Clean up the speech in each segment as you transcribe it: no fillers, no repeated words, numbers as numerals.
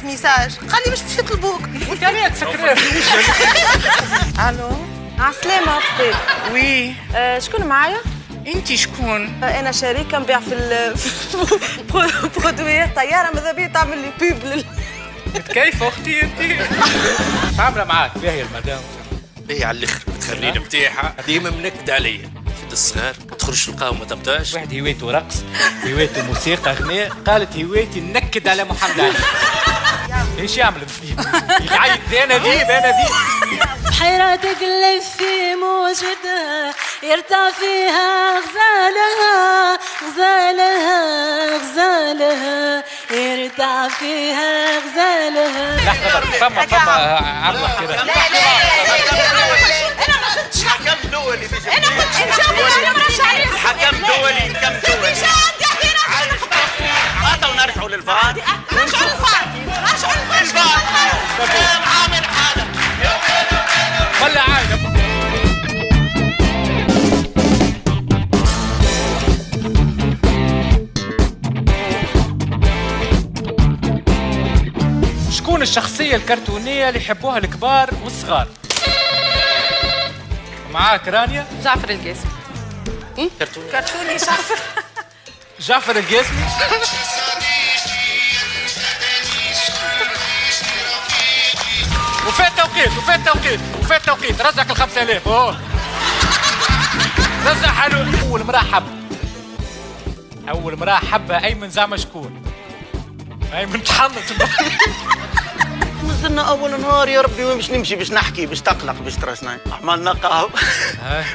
ميساج قال لي باش يطلبوك. وانت علاه تسكرها في وجهك؟ الو عسلامة أختي. وي شكون معايا؟ انتي شكون؟ أنا شريكة نبيع في برودويات طيارة، ماذا بيا تعمل لي بيب كيف اختي انت؟ عامله معاك باهي المدام؟ باهي على الاخر، بتخليني متيحه ديما منكد عليا. شد الصغار ما تخرجش القهوه ما تمتاش. واحد هوايته رقص، هوايته موسيقى غناء، قالت هوايتي نكد على محمد علي. ايش يعمل الديب؟ يعيط انا ديب انا ديب. بحيرة تقلب في موجدها يرتع فيها غزالها غزالها غزالها يرتع فيها غزالها. لحظة فما عرضة كده. لا انا ما شفتش حكم دولي انا كنت انا مرش عليه حكم دولي كم دولي هاتوا ونرجعوا للفار. رجعوا الفار عامل حالك خلي عايدة. شكون الشخصية الكرتونية اللي يحبوها الكبار والصغار؟ معاك رانيا؟ جعفر القاسمي. كرتوني جعفر. جعفر القاسمي؟ وفات توقيت رجعك ال5000. اوه رجع حلو. أول مرة حبها أيمن زعما شكون؟ أيمن تحنط. نزلنا اول نهار يا ربي وين باش نمشي باش نحكي باش تقلق باش ترى عملنا قهوه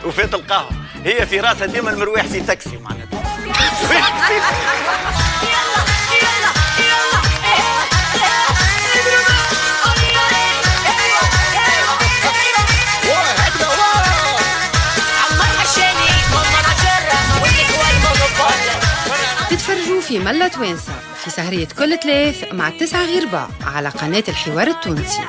وفات القهوه هي في راسها ديما المرويح سي تاكسي معناتها. تتفرجوا في ملة توانسة في سهرية كل ثلاث مع 9 غير ربع على قناة الحوار التونسي.